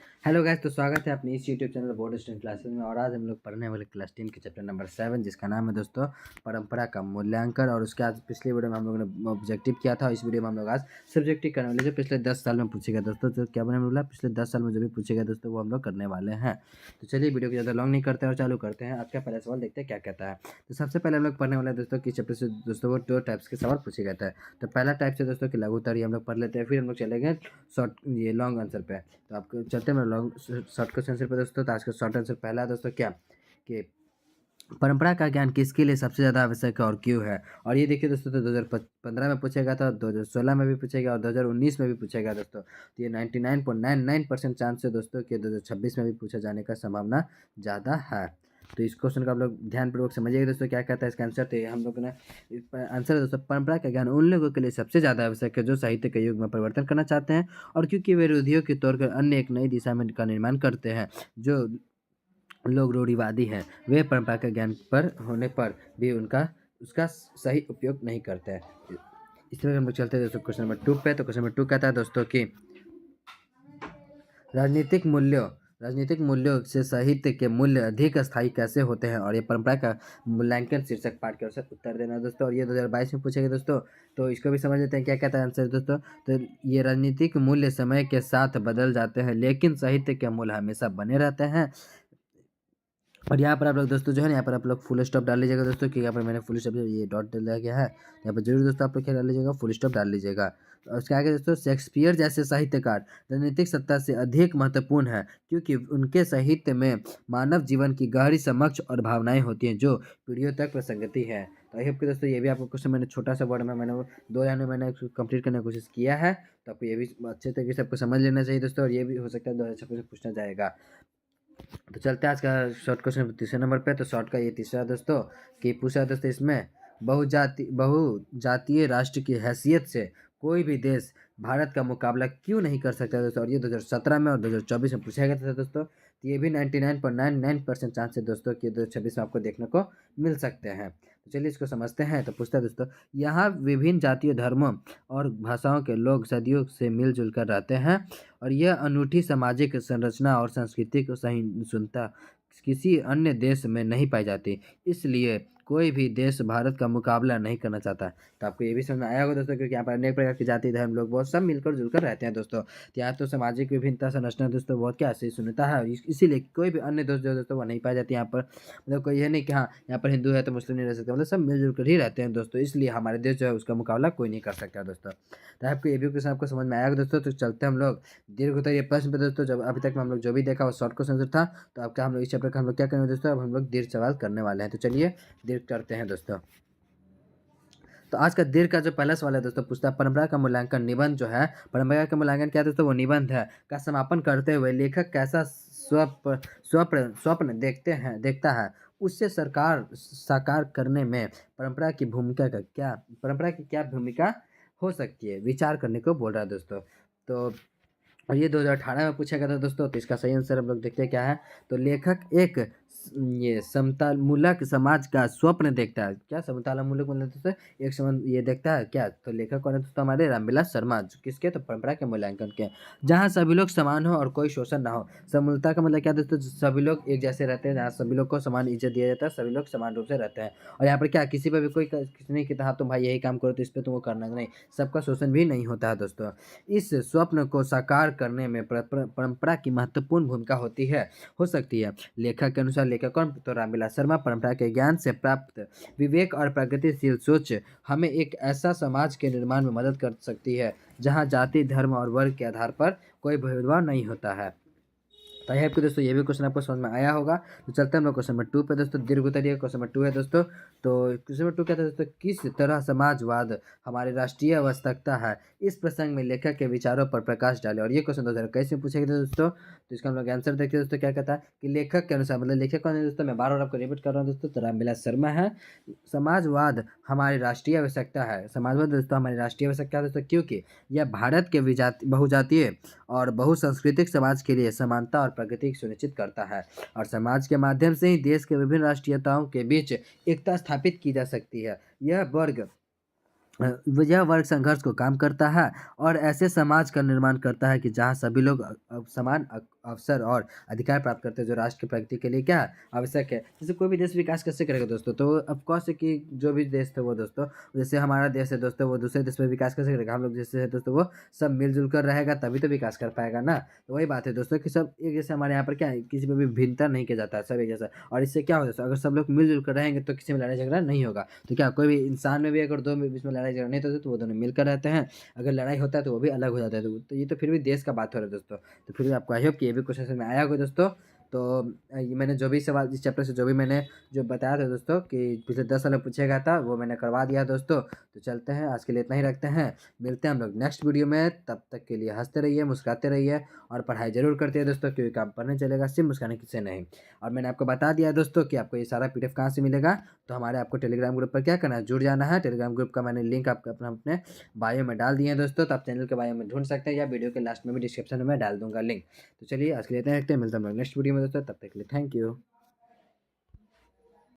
Hello guys, तो स्वागत है अपनी इस YouTube channel board student classes में। और आज हम लोग पढ़ने वाले क्लास 10 के चैप्टर नंबर 7, जिसका नाम है दोस्तों परंपरा का मूल्यांकन। और उसके आज पिछले वीडियो में हम लोगों ने ऑब्जेक्टिव किया था, इस वीडियो में हम लोग आज सब्जेक्टिव करने वाले जो पिछले 10 साल में पूछे गए दोस्तों। तो क्या मैंने बोला, पिछले 10 साल में जो भी पूछे गए दोस्तों वो हम लोग करने वाले हैं। तो चलिए वीडियो को ज़्यादा लॉन्ग नहीं करते और चालू करते हैं। आज का पहला सवाल देखते हैं क्या कहता है। तो सबसे पहले हम लोग पढ़ने वाले हैं दोस्तों कि चैप्टर से दोस्तों वो 2 टाइप्स के सवाल पूछे गए थे। तो पहला टाइप से दोस्तों कि लघु उत्तरीय हम लोग पढ़ लेते हैं, फिर हम लोग चलेंगे शॉर्ट ये लॉन्ग आंसर पे। तो आपको चलते हैं लॉन्ग शॉर्ट क्वेश्चन आंसर पे दोस्तों। तो आज का शॉर्ट आंसर पहला है दोस्तों क्या कि परंपरा का ज्ञान किसके लिए सबसे ज़्यादा आवश्यक है और क्यों है। और ये देखिए दोस्तों, तो 2015 में पूछेगा था, 2016 में भी पूछेगा और 2019 में भी पूछेगा दोस्तों। तो ये 99.99% चांस है दोस्तों कि 2026 में भी पूछा जाने का संभावना ज़्यादा है। तो इस क्वेश्चन का आप लोग ध्यानपूर्वक समझिएगा दोस्तों क्या कहता है इसका आंसर। तो ये हम लोग ने आंसर है दोस्तों, परंपरा का ज्ञान उन लोगों के लिए सबसे ज़्यादा आवश्यक है जो साहित्य के युग में परिवर्तन करना चाहते हैं और क्योंकि वे रूढ़ियों के तौर पर अन्य एक नई दिशा में का निर्माण करते हैं। जो लोग रूढ़िवादी हैं वे परंपरा के ज्ञान पर होने पर भी उसका सही उपयोग नहीं करते हैं। इस तरह हम लोग चलते हैं दोस्तों क्वेश्चन नंबर 2 पे। तो क्वेश्चन नंबर 2 कहता है दोस्तों कि राजनीतिक मूल्यों राजनीतिक मूल्यों से साहित्य के मूल्य अधिक स्थायी कैसे होते हैं। और ये परंपरा का मूल्यांकन शीर्षक पाठ के अनुसार उत्तर देना है दोस्तों। और ये 2022 में पूछेगा दोस्तों, तो इसको भी समझ लेते हैं क्या कहता है आंसर दोस्तों। तो ये राजनीतिक मूल्य समय के साथ बदल जाते हैं लेकिन साहित्य के मूल्य हमेशा बने रहते हैं। और यहाँ पर आप लोग दोस्तों जो है ना, यहाँ पर आप लोग फुल स्टॉप डाल लीजिएगा दोस्तों, कि यहाँ पर मैंने फुल स्टॉप ये डॉट डाला गया है, यहाँ पर जरूर दोस्तों आप लोग क्या डाल लीजिएगा, फुल स्टॉप डाल लीजिएगा। और उसके आगे दोस्तों, शेक्सपियर जैसे साहित्यकार राजनीतिक सत्ता से अधिक महत्वपूर्ण है क्योंकि उनके साहित्य में मानव जीवन की गहरी समझ और भावनाएं होती हैं जो पीढ़ियों तक प्रसंगति है। तो आई होप कि दोस्तों ये भी आपको क्वेश्चन मैंने छोटा सा वर्ड में मैंने वो 2 लाइन में मैंने कंप्लीट करने की कोशिश किया है। तो आपको ये भी अच्छे तरीके से आपको समझ लेना चाहिए दोस्तों। और ये भी हो सकता है 2026 से पूछना जाएगा। तो चलते हैं आज का शॉर्ट क्वेश्चन तीसरे नंबर पे। तो शॉर्ट का ये तीसरा दोस्तों कि पूछा दोस्तों, इसमें बहुजातीय राष्ट्र की हैसियत से कोई भी देश भारत का मुकाबला क्यों नहीं कर सकता दोस्तों। और ये 2017 में और 2024 में पूछा गया था दोस्तों। तो ये भी 99.99% चांस है दोस्तों कि 2026 में आपको देखने को मिल सकते हैं। तो चलिए इसको समझते हैं। तो पूछता है दोस्तों, यहाँ विभिन्न जातीय धर्मों और भाषाओं के लोग सदियों से मिलजुल कर रहते हैं और यह अनूठी सामाजिक संरचना और सांस्कृतिक सहिष्णुता किसी अन्य देश में नहीं पाई जाती। इसलिए कोई भी देश भारत का मुकाबला नहीं करना चाहता। तो आपको ये भी समझ में आया होगा दोस्तों, क्योंकि यहाँ पर अनेक प्रकार की जाति धर्म लोग बहुत सब मिलकर जुलकर रहते हैं दोस्तों। तो यहाँ तो सामाजिक विभिन्नता संरचना दोस्तों बहुत क्या सहिष्णुता है, इसीलिए कोई भी अन्य दोस्त जो दोस्तों वो नहीं पाई जाती यहाँ पर। मतलब कोई ये नहीं कि हाँ यहाँ पर हिंदू है तो मुस्लिम नहीं रह सकते, मतलब सब मिलजुल कर ही रहते हैं दोस्तों। इसलिए हमारे देश जो है उसका मुकाबला कोई नहीं कर सकता दोस्तों। तो आपको ये भी क्वेश्चन आपको समझ में आया होगा दोस्तों। तो चलते हैं हम लोग दीर्घ उत्तरीय प्रश्न पे दोस्तों। जब अभी तक में हम लोग जो भी देखा वो शॉर्ट क्वेश्चन आंसर था, तो आपका हम लोग इस चैप्टर का हम लोग क्या करेंगे दोस्तों, अब हम लोग दीर्घ सवाल करने वाले हैं। तो चलिए दीर्घ करते हैं दोस्तों। तो आज का दीर्घ का जो पहला सवाल है दोस्तों, पूछता है परंपरा का मूल्यांकन निबंध जो है, परंपरा का मूल्यांकन क्या है दोस्तों, वो निबंध है का समापन करते हुए लेखक कैसा स्वप्न देखता है, उससे सरकार साकार करने में परंपरा की क्या भूमिका हो सकती है, विचार करने को बोल रहा है दोस्तों। तो और ये 2018 में पूछा गया था दोस्तों। तो इसका सही आंसर हम लोग देखते हैं क्या है। तो लेखक एक ये समतामूलक समाज का स्वप्न देखता है। क्या समतामूलक मतलब दोस्तों, एक समान ये देखता है क्या। तो लेखक कौन है दोस्तों, हमारे रामविलास शर्मा, जो किसके, तो परंपरा के मूल्यांकन के। जहाँ सभी लोग समान हो और कोई शोषण ना हो। समूलता का मतलब क्या दोस्तों, सभी लोग एक जैसे रहते हैं, जहाँ सभी लोग को समान इज्जत दिया जाता है, सभी लोग समान रूप से रहते हैं। और यहाँ पर क्या किसी पर भी कोई किसी नहीं कहता हाँ तुम भाई यही काम करो तो इस पर तुमको करना नहीं, सबका शोषण भी नहीं होता है दोस्तों। इस स्वप्न को साकार करने में परंपरा की महत्वपूर्ण भूमिका हो सकती है। लेखक के अनुसार लेखक कौन, तो रामविलास शर्मा, परंपरा के ज्ञान से प्राप्त विवेक और प्रगतिशील सोच हमें एक ऐसा समाज के निर्माण में मदद कर सकती है जहां जाति धर्म और वर्ग के आधार पर कोई भेदभाव नहीं होता है। तो आई होप कि दोस्तों ये भी क्वेश्चन आपको समझ में आया होगा। तो चलते हैं हम लोग क्वेश्चन नंबर 2 पे दोस्तों। दीर्घ उत्तरीय क्वेश्चन नंबर 2 है दोस्तों। तो क्वेश्चन नंबर 2 कहता है दोस्तों, किस तरह समाजवाद हमारी राष्ट्रीय आवश्यकता है, इस प्रसंग में लेखक के विचारों पर प्रकाश डाले। और ये क्वेश्चन 2021 में पूछा गया था दोस्तों। तो इसका हम लोग आंसर देखते हैं दोस्तों क्या कहता है कि लेखक के अनुसार, मतलब लेखक कौन है दोस्तों, मैं बार बार आपको रिपीट कर रहा हूँ दोस्तों, तो रामविलास शर्मा है। समाजवाद हमारी राष्ट्रीय आवश्यकता है। समाजवाद दोस्तों हमारी राष्ट्रीय आवश्यकता है दोस्तों, क्योंकि यह भारत के बहुजातीय और बहुसांस्कृतिक समाज के लिए समानता और प्रगति सुनिश्चित करता है और समाज के माध्यम से ही देश के विभिन्न राष्ट्रीयताओं के बीच एकता स्थापित की जा सकती है। यह वर्ग संघर्ष को काम करता है और ऐसे समाज का निर्माण करता है कि जहां सभी लोग समान अवसर और अधिकार प्राप्त करते हैं जो राष्ट्र की प्रगति के लिए क्या आवश्यक है। जैसे कोई भी देश विकास कैसे करेगा दोस्तों, तो ऑफकोर्स है कि जो भी देश थे वो दोस्तों, जैसे हमारा देश है दोस्तों, वो दूसरे देश में विकास कैसे करेगा, हम लोग जैसे है दोस्तों वो सब मिलजुल कर रहेगा तभी तो विकास कर पाएगा ना। तो वही बात है दोस्तों कि सब एक जैसे हमारे यहाँ पर क्या है, किसी में भी भिन्नता नहीं किया जाता है, सब एक जैसा। और इससे क्या होता है दोस्तों, अगर सब लोग मिलजुल कर रहेंगे तो किसी में लड़ाई झगड़ा नहीं होगा। तो क्या कोई भी इंसान में भी अगर दो में बीच में लड़ाई झगड़ा नहीं होता तो वो दोनों मिलकर रहते हैं, अगर लड़ाई होता है तो वो भी अलग हो जाता है। तो ये तो फिर भी देश का बात हो रहा है दोस्तों। तो फिर भी आपको आई होप कि ये भी क्वेश्चन में आया होगा दोस्तों। तो ये मैंने जो भी सवाल इस चैप्टर से जो भी मैंने जो बताया था दोस्तों कि पिछले 10 साल में पूछा गया था वो मैंने करवा दिया दोस्तों। तो चलते हैं, आज के लिए इतना ही रखते हैं, मिलते हैं हम लोग नेक्स्ट वीडियो में। तब तक के लिए हंसते रहिए, मुस्कुराते रहिए और पढ़ाई जरूर करते हैं दोस्तों, क्योंकि काम पढ़ने चलेगा, सिर्फ मुस्कुराने किसी नहीं। और मैंने आपको बता दिया है दोस्तों कि आपको ये सारा PDF कहाँ से मिलेगा। तो हमारे आपको टेलीग्राम ग्रुप पर क्या करना है, जुड़ जाना है। टेलीग्राम ग्रुप का मैंने लिंक आपको अपने बायो में डाल दिए हैं दोस्तों, तो आप चैनल के बायो में ढूंढ सकते हैं या वीडियो के लास्ट में भी डिस्क्रिप्शन में डाल दूंगा लिंक। तो चलिए आज के लिए इतना ही रखते हैं, मिलते हैं हम लोग नेक्स्ट वीडियो में दोस्तों, तब तक के लिए थैंक यू।